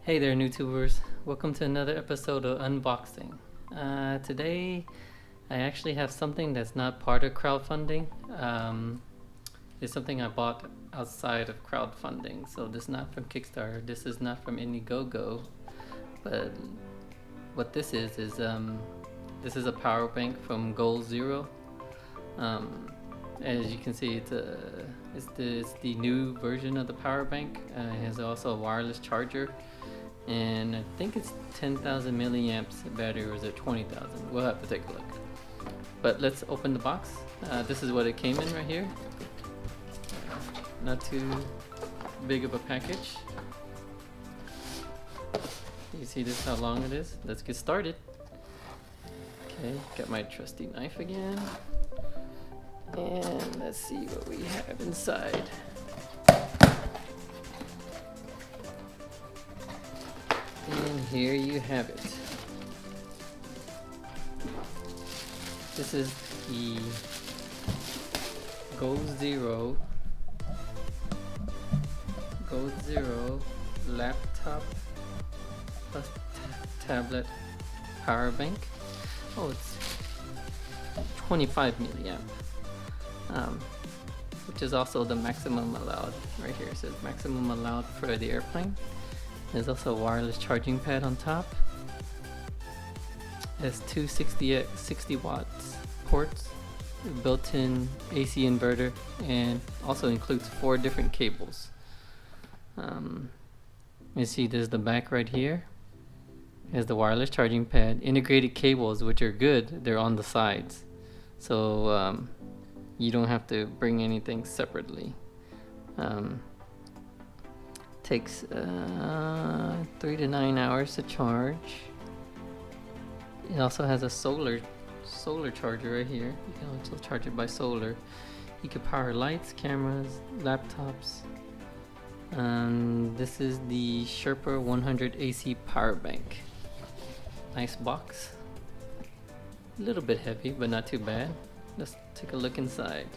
Hey there, YouTubers. Welcome to another episode of Unboxing. Today, I actually have something that's not part of crowdfunding. It's something I bought outside of crowdfunding. So this is not from Kickstarter. This is not from Indiegogo. But what this is this is a power bank from GoalZero. As you can see, it's the new version of the power bank. It has also a wireless charger. And I think it's 10,000 milliamps battery, or is it 20,000? We'll have to take a look. But let's open the box. This is what it came in right here. Not too big of a package. You see this, how long it is? Let's get started. Okay, got my trusty knife again. And let's see what we have inside. And here you have it. This is the GoalZero laptop plus tablet power bank. Oh, it's 25 milliamp, which is also the maximum allowed. Right here it says maximum allowed for the airplane. There's also a wireless charging pad on top. It has two 60 watts ports, built-in AC inverter, and also includes 4 different cables. You see there's the back right here. Has the wireless charging pad, integrated cables, which are good. They're on the sides, so you don't have to bring anything separately. Takes 3 to 9 hours to charge. It also has a solar charger right here. You can also charge it by solar. You can power lights, cameras, laptops. This is the Sherpa 100 AC power bank. Nice box. A little bit heavy, but not too bad. Let's take a look inside,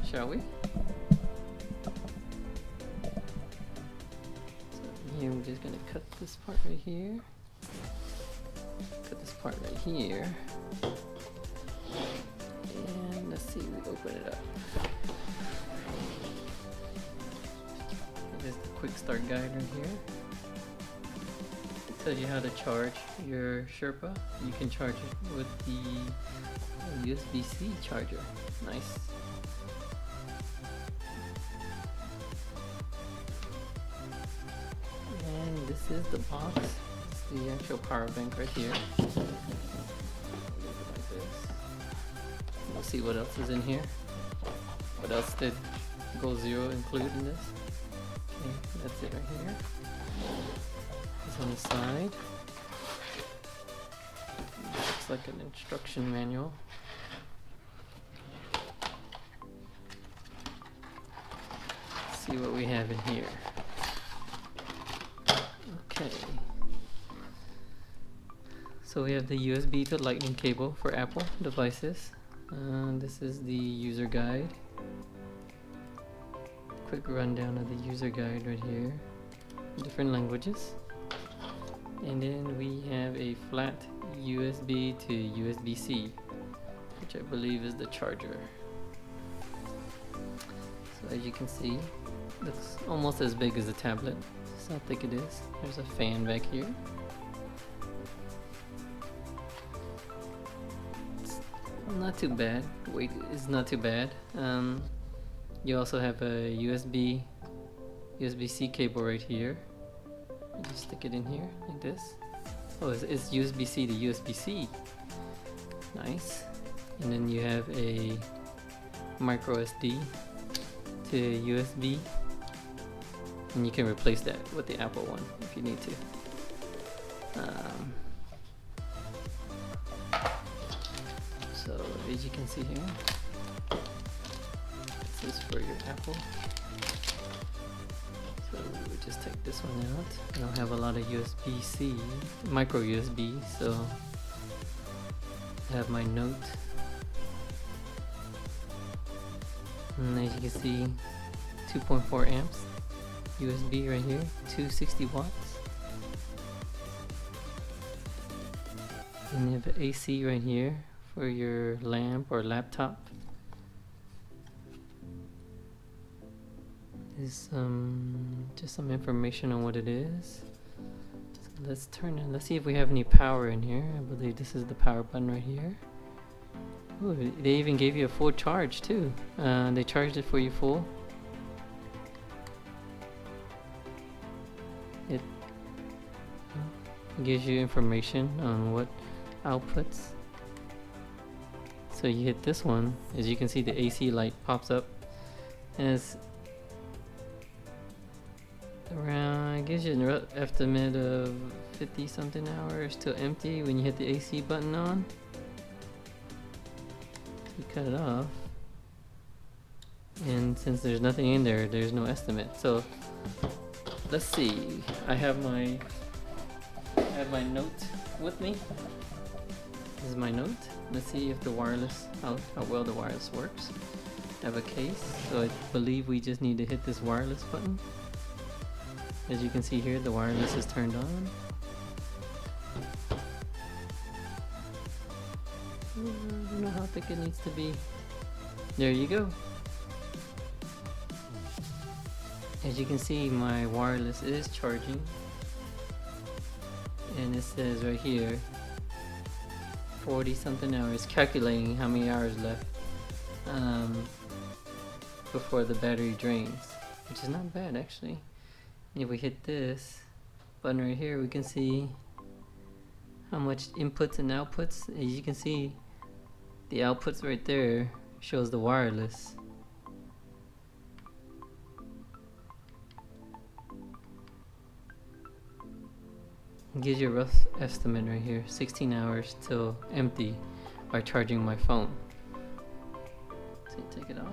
shall we? Here we're just gonna cut this part right here. Cut this part right here. And let's see, we open it up. There's the quick start guide right here. It tells you how to charge your Sherpa. You can charge it with the USB-C charger. Nice. This is the box. It's the actual power bank right here. Like this. We'll see what else is in here. What else did GoalZero include in this? Okay, that's it right here. It's on the side. Looks like an instruction manual. Let's see what we have in here. Okay, so we have the USB to Lightning cable for Apple devices. This is the user guide. Quick rundown of the user guide right here. Different languages. And then we have a flat USB to USB-C, which I believe is the charger. So as you can see, it looks almost as big as a tablet. That's how thick it is. There's a fan back here. It's not too bad. Weight is not too bad. You also have a USB-C cable right here. You just stick it in here like this. Oh, it's USB-C to USB-C. Nice. And then you have a micro SD to USB. And you can replace that with the Apple one if you need to. So as you can see here, this is for your Apple. So we just take this one out. I don't have a lot of USB-C, micro USB, so I have my Note. And as you can see, 2.4 amps. USB right here, 260 watts. And you have the AC right here for your lamp or laptop. Is just some information on what it is. So let's turn it. Let's see if we have any power in here. I believe this is the power button right here. Ooh, they even gave you a full charge too. They charged it for you full. It gives you information on what outputs. So you hit this one, as you can see the AC light pops up, and it's around, it gives you an estimate of 50 something hours till empty when you hit the AC button on. You cut it off, and since there's nothing in there, there's no estimate. So let's see, I have my note with me. This is my note. Let's see if the wireless, how well the wireless works. I have a case, so I believe we just need to hit this wireless button. As you can see here, the wireless is turned on. I don't know how thick it needs to be. There you go. As you can see, my wireless is charging. And it says right here, 40 something hours, calculating how many hours left before the battery drains, which is not bad actually. If we hit this button right here, we can see how much inputs and outputs. As you can see, the outputs right there shows the wireless. It gives you a rough estimate right here, 16 hours till empty by charging my phone. So you take it off.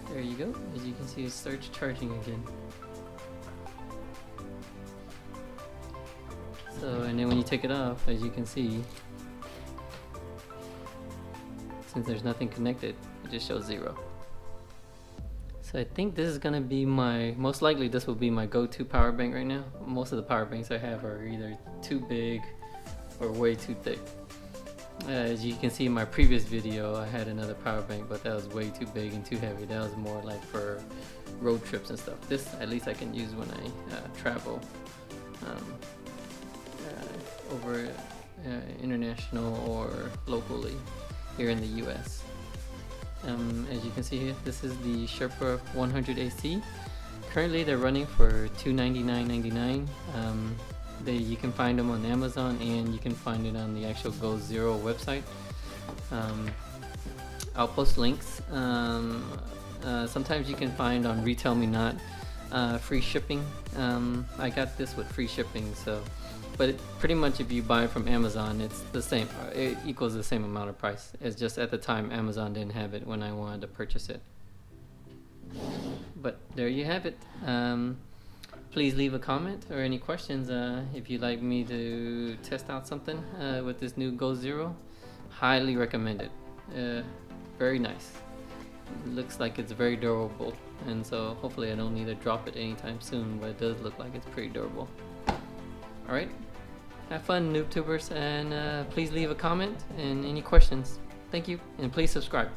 There you go. As you can see, it starts charging again. So, and then when you take it off, as you can see, since there's nothing connected, it just shows 0. So I think this is gonna be most likely this will be my go-to power bank right now. Most of the power banks I have are either too big or way too thick. As you can see in my previous video, I had another power bank, but that was way too big and too heavy. That was more like for road trips and stuff. This at least I can use when I travel over international or locally here in the US. As you can see here, this is the Sherpa 100 AC. Currently they're running for $299.99. You can find them on Amazon, and you can find it on the actual GoalZero website. I'll post links. Sometimes you can find on Retail Me Not free shipping. I got this with free shipping, so but pretty much if you buy it from Amazon, it's the same. It equals the same amount of price. It's just at the time Amazon didn't have it when I wanted to purchase it. But there you have it. Please leave a comment or any questions if you'd like me to test out something with this new GoalZero. Highly recommend it. Very nice. It looks like it's very durable, and so hopefully I don't need to drop it anytime soon, but it does look like it's pretty durable. Alright, have fun, NoobTubers, and please leave a comment and any questions. Thank you, and please subscribe.